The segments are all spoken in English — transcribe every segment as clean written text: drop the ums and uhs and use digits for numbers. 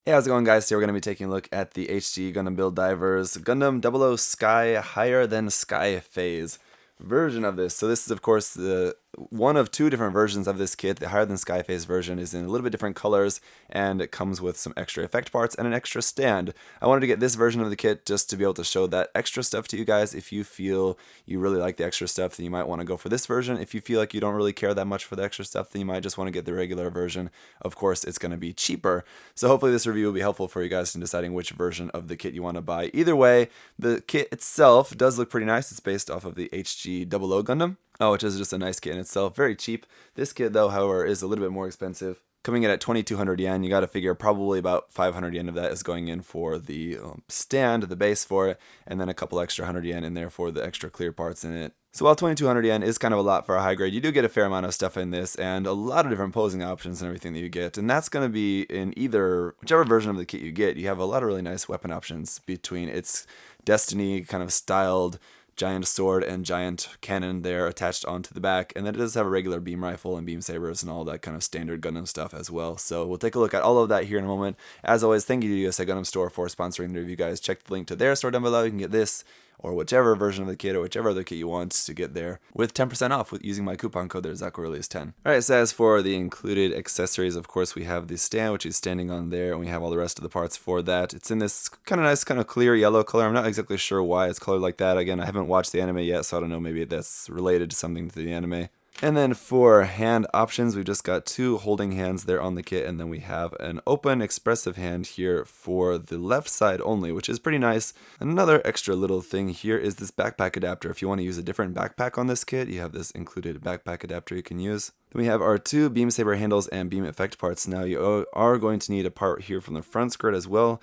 Hey, how's it going, guys? Today we're going to be taking a look at the HG Gundam Build Divers Gundam 00 Sky Higher Than Sky Phase version of this. So this is, of course, the one of two different versions of this kit. The Higher Than Sky Phase version is in a little bit different colors, and it comes with some extra effect parts and an extra stand. I wanted to get this version of the kit just to be able to show that extra stuff to you guys. If you feel you really like the extra stuff, then you might want to go for this version. If you feel like you don't really care that much for the extra stuff, then you might just want to get the regular version. Of course, it's going to be cheaper. So hopefully this review will be helpful for you guys in deciding which version of the kit you want to buy. Either way, the kit itself does look pretty nice. It's based off of the HG00 Gundam, which is just a nice kit in itself. Very cheap. This kit, though, however, is a little bit more expensive. Coming in at 2,200 yen, you got to figure probably about 500 yen of that is going in for the stand, the base for it, and then a couple extra 100 yen in there for the extra clear parts in it. So while 2,200 yen is kind of a lot for a high grade, you do get a fair amount of stuff in this and a lot of different posing options and everything that you get. And that's going to be in whichever version of the kit you get, you have a lot of really nice weapon options between its Destiny kind of styled giant sword and giant cannon there attached onto the back, and then it does have a regular beam rifle and beam sabers and all that kind of standard Gundam stuff as well. So we'll take a look at all of that here in a moment. As always, thank you to USA Gundam Store for sponsoring the review, guys. Check the link to their store down below. You can get this or whichever version of the kit or whichever other kit you want to get there with 10% off with using my coupon code there, ZakuAurelius10. Alright, so as for the included accessories, of course, we have the stand, which is standing on there, and we have all the rest of the parts for that. It's in this kind of nice, kind of clear yellow color. I'm not exactly sure why it's colored like that. Again, I haven't watched the anime yet, so I don't know, maybe that's related to something to the anime. And then for hand options, we've just got two holding hands there on the kit, and then we have an open expressive hand here for the left side only, which is pretty nice. Another extra little thing here is this backpack adapter. If you want to use a different backpack on this kit, you have this included backpack adapter you can use. Then we have our two beam saber handles and beam effect parts. Now you are going to need a part here from the front skirt as well.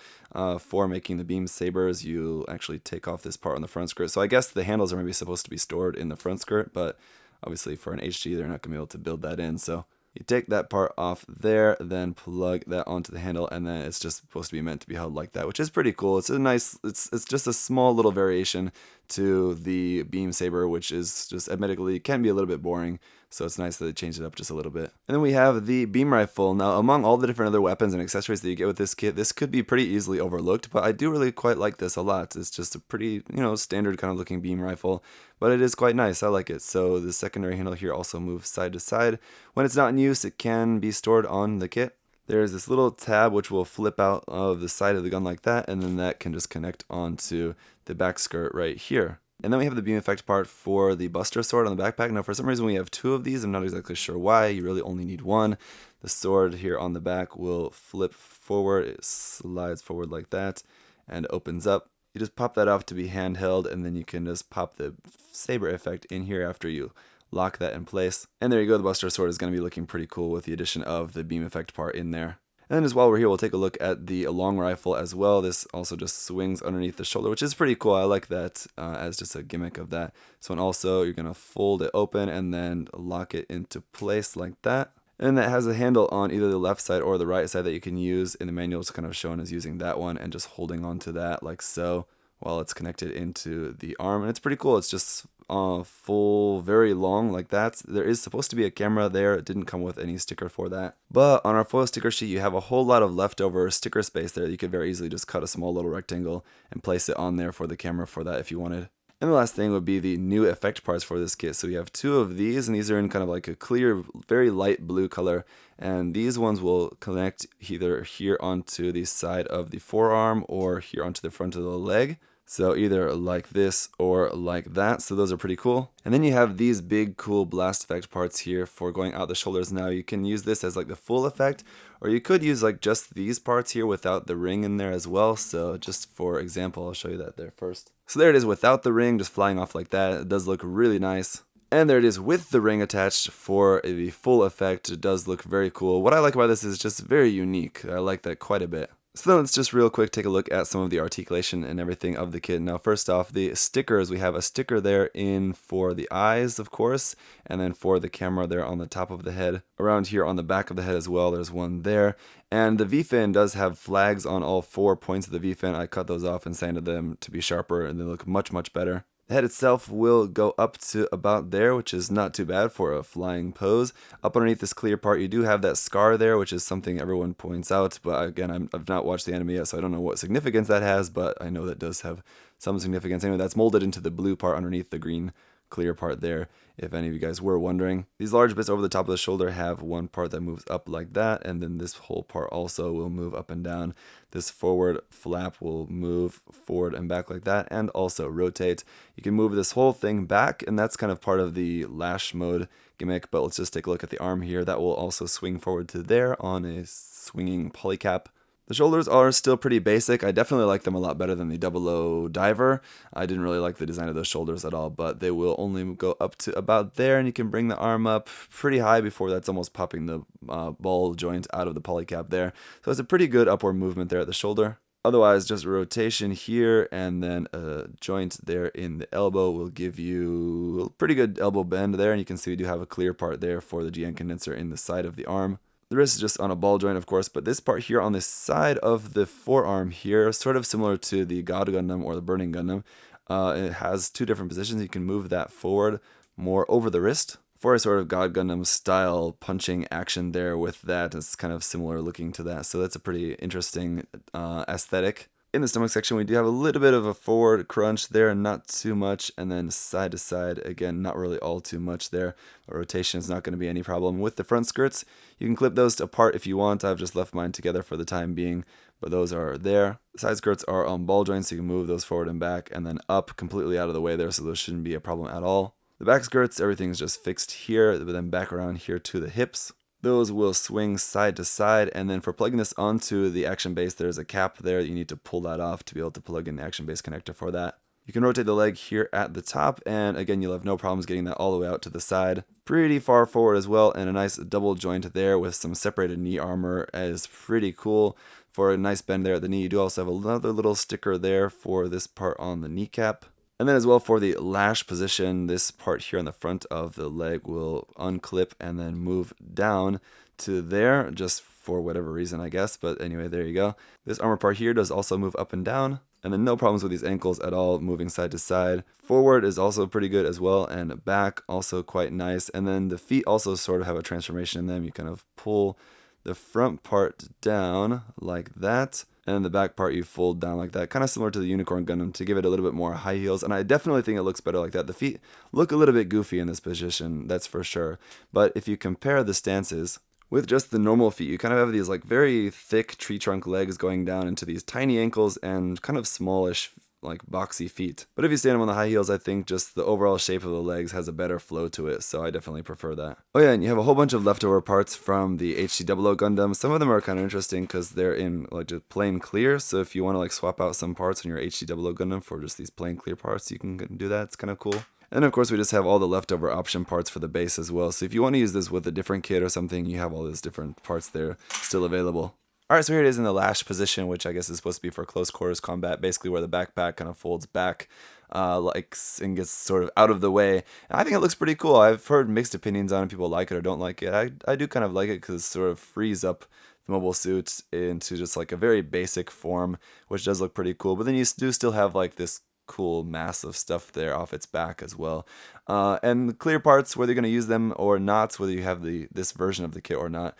For making the beam sabers, you actually take off this part on the front skirt. So I guess the handles are maybe supposed to be stored in the front skirt, but obviously for an HG they're not going to be able to build that in. So you take that part off there, then plug that onto the handle, and then it's just supposed to be meant to be held like that, which is pretty cool. It's a nice, it's just a small little variation to the beam saber, which is just admittedly can be a little bit boring. So it's nice that they changed it up just a little bit. And then we have the beam rifle. Now, among all the different other weapons and accessories that you get with this kit, this could be pretty easily overlooked, but I do really quite like this a lot. It's just a pretty, standard kind of looking beam rifle, but it is quite nice. I like it. So the secondary handle here also moves side to side. When it's not in use, it can be stored on the kit. There's this little tab which will flip out of the side of the gun like that, and then that can just connect onto the back skirt right here. And then we have the beam effect part for the Buster sword on the backpack. Now, for some reason, we have two of these. I'm not exactly sure why. You really only need one. The sword here on the back will flip forward. It slides forward like that and opens up. You just pop that off to be handheld, and then you can just pop the saber effect in here after you lock that in place. And there you go. The Buster sword is going to be looking pretty cool with the addition of the beam effect part in there. And then as while we're here, we'll take a look at the long rifle as well. This also just swings underneath the shoulder, which is pretty cool. I like that as just a gimmick of that. So and also you're going to fold it open and then lock it into place like that. And that has a handle on either the left side or the right side that you can use. In the manual, it's kind of shown as using that one and just holding onto that like so while it's connected into the arm. And it's pretty cool. It's just full, very long like that. There is supposed to be a camera there. It didn't come with any sticker for that. But on our foil sticker sheet, you have a whole lot of leftover sticker space there. You could very easily just cut a small little rectangle and place it on there for the camera for that if you wanted. And the last thing would be the new effect parts for this kit. So we have two of these, and these are in kind of like a clear, very light blue color. And these ones will connect either here onto the side of the forearm or here onto the front of the leg. So either like this or like that. So those are pretty cool. And then you have these big cool blast effect parts here for going out the shoulders. Now you can use this as like the full effect, or you could use like just these parts here without the ring in there as well. So just for example, I'll show you that there first. So there it is without the ring, just flying off like that. It does look really nice. And there it is with the ring attached for the full effect. It does look very cool. What I like about this is just very unique. I like that quite a bit. So then let's just real quick take a look at some of the articulation and everything of the kit. Now first off, the stickers, we have a sticker there in for the eyes, of course, and then for the camera there on the top of the head. Around here on the back of the head as well, there's one there. And the V-fin does have flags on all 4 points of the V-fin. I cut those off and sanded them to be sharper, and they look much, much better. The head itself will go up to about there, which is not too bad for a flying pose. Up underneath this clear part, you do have that scar there, which is something everyone points out. But again, I've not watched the anime yet, so I don't know what significance that has, but I know that does have some significance. Anyway, that's molded into the blue part underneath the green clear part there, if any of you guys were wondering. These large bits over the top of the shoulder have one part that moves up like that, and then this whole part also will move up and down. This forward flap will move forward and back like that, and also rotate. You can move this whole thing back, and that's kind of part of the lash mode gimmick, but let's just take a look at the arm here. That will also swing forward to there on a swinging polycap. The shoulders are still pretty basic. I definitely like them a lot better than the 00 Diver. I didn't really like the design of those shoulders at all, but they will only go up to about there, and you can bring the arm up pretty high before that's almost popping the ball joint out of the polycap there. So it's a pretty good upward movement there at the shoulder. Otherwise, just rotation here and then a joint there in the elbow will give you a pretty good elbow bend there, and you can see we do have a clear part there for the GN condenser in the side of the arm. The wrist is just on a ball joint, of course, but this part here on the side of the forearm here, sort of similar to the God Gundam or the Burning Gundam, it has two different positions. You can move that forward more over the wrist for a sort of God Gundam style punching action there with that. It's kind of similar looking to that, so that's a pretty interesting aesthetic. In the stomach section, we do have a little bit of a forward crunch there, not too much, and then side to side, again, not really all too much there. A rotation is not going to be any problem. With the front skirts, you can clip those apart if you want. I've just left mine together for the time being, but those are there. The side skirts are on ball joints, so you can move those forward and back, and then up completely out of the way there, so those shouldn't be a problem at all. The back skirts, everything's just fixed here, but then back around here to the hips. Those will swing side to side, and then for plugging this onto the action base, there's a cap there. You need to pull that off to be able to plug in the action base connector for that. You can rotate the leg here at the top, and again, you'll have no problems getting that all the way out to the side. Pretty far forward as well, and a nice double joint there with some separated knee armor is pretty cool. For a nice bend there at the knee, you do also have another little sticker there for this part on the kneecap. And then as well for the lash position, this part here on the front of the leg will unclip and then move down to there, just for whatever reason, I guess. But anyway, there you go. This armor part here does also move up and down. And then no problems with these ankles at all, moving side to side. Forward is also pretty good as well, and back also quite nice. And then the feet also sort of have a transformation in them. You kind of pull the front part down like that, and the back part you fold down like that, kind of similar to the Unicorn Gundam to give it a little bit more high heels, and I definitely think it looks better like that. The feet look a little bit goofy in this position, that's for sure, but if you compare the stances with just the normal feet, you kind of have these like very thick tree trunk legs going down into these tiny ankles and kind of smallish like boxy feet. But if you stand them on the high heels, I think just the overall shape of the legs has a better flow to it, so I definitely prefer that. Oh yeah, and you have a whole bunch of leftover parts from the HG00 Gundam. Some of them are kind of interesting because they're in like just plain clear, so if you want to like swap out some parts on your HG00 Gundam for just these plain clear parts, you can do that. It's kind of cool. And of course, we just have all the leftover option parts for the base as well, so if you want to use this with a different kit or something, you have all those different parts there still available. Alright, so here it is in the lash position, which I guess is supposed to be for close quarters combat, basically where the backpack kind of folds back and gets sort of out of the way. And I think it looks pretty cool. I've heard mixed opinions on it. People like it or don't like it. I do kind of like it because it sort of frees up the mobile suit into just like a very basic form, which does look pretty cool. But then you do still have like this cool massive stuff there off its back as well. And the clear parts, whether you're going to use them or not, whether you have this version of the kit or not,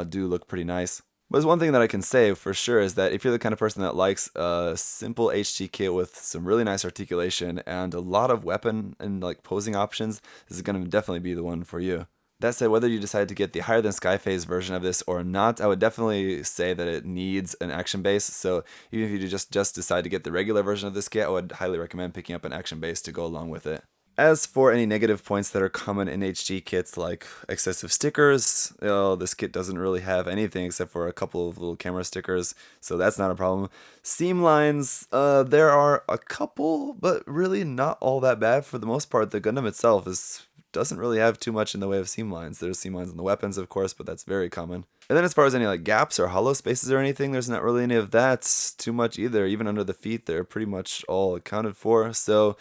do look pretty nice. But there's one thing that I can say for sure is that if you're the kind of person that likes a simple HG kit with some really nice articulation and a lot of weapon and like posing options, this is going to definitely be the one for you. That said, whether you decide to get the higher than sky phase version of this or not, I would definitely say that it needs an action base. So even if you just decide to get the regular version of this kit, I would highly recommend picking up an action base to go along with it. As for any negative points that are common in HG kits, like excessive stickers, this kit doesn't really have anything except for a couple of little camera stickers, so that's not a problem. Seam lines, there are a couple, but really not all that bad. For the most part, the Gundam itself doesn't really have too much in the way of seam lines. There's seam lines in the weapons, of course, but that's very common. And then as far as any like gaps or hollow spaces or anything, there's not really any of that too much either. Even under the feet, they're pretty much all accounted for. So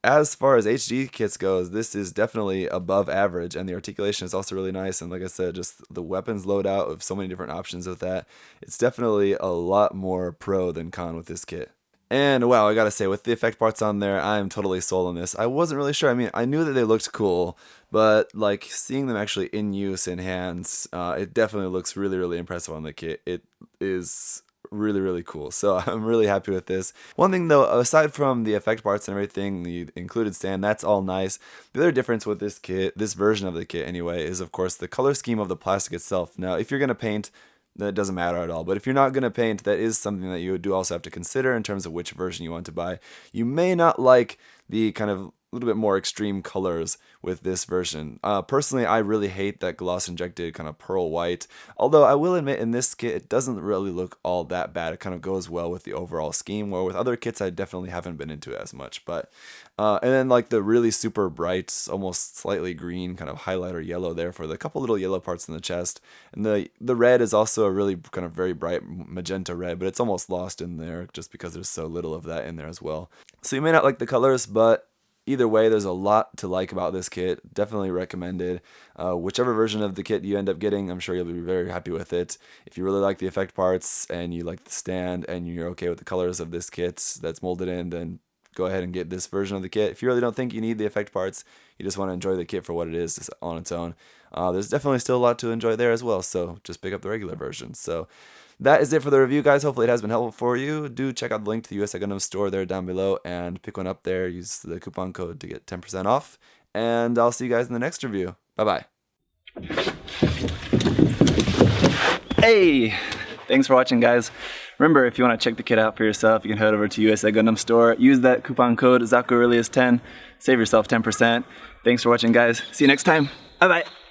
as far as HG kits goes, this is definitely above average, and the articulation is also really nice, and like I said, just the weapons loadout of so many different options with that. It's definitely a lot more pro than con with this kit. And wow, I gotta say, with the effect parts on there, I'm totally sold on this. I wasn't really sure. I mean, I knew that they looked cool, but like seeing them actually in use in hands, it definitely looks really, really impressive on the kit. It is really, really cool. So I'm really happy with this. One thing though, aside from the effect parts and everything, the included stand, that's all nice. The other difference with this kit, this version of the kit anyway, is of course the color scheme of the plastic itself. Now, if you're gonna paint, that doesn't matter at all. But if you're not going to paint, that is something that you do also have to consider in terms of which version you want to buy. You may not like the kind of little bit more extreme colors with this version. Personally, I really hate that gloss injected kind of pearl white. Although I will admit in this kit, it doesn't really look all that bad. It kind of goes well with the overall scheme, where with other kits, I definitely haven't been into it as much. But and then like the really super bright, almost slightly green kind of highlighter yellow there for the couple little yellow parts in the chest. And the red is also a really kind of very bright magenta red, but it's almost lost in there just because there's so little of that in there as well. So you may not like the colors, but either way, there's a lot to like about this kit. Definitely recommended. Whichever version of the kit you end up getting, I'm sure you'll be very happy with it. If you really like the effect parts and you like the stand and you're okay with the colors of this kit that's molded in, then go ahead and get this version of the kit. If you really don't think you need the effect parts, you just want to enjoy the kit for what it is just on its own, there's definitely still a lot to enjoy there as well, so just pick up the regular version. So that is it for the review, guys. Hopefully it has been helpful for you. Do check out the link to the USA Gundam store there down below and pick one up there. Use the coupon code to get 10% off. And I'll see you guys in the next review. Bye-bye. Hey! Thanks for watching, guys. Remember, if you want to check the kit out for yourself, you can head over to USA Gundam store. Use that coupon code ZakuAurelius10. Save yourself 10%. Thanks for watching, guys. See you next time. Bye-bye.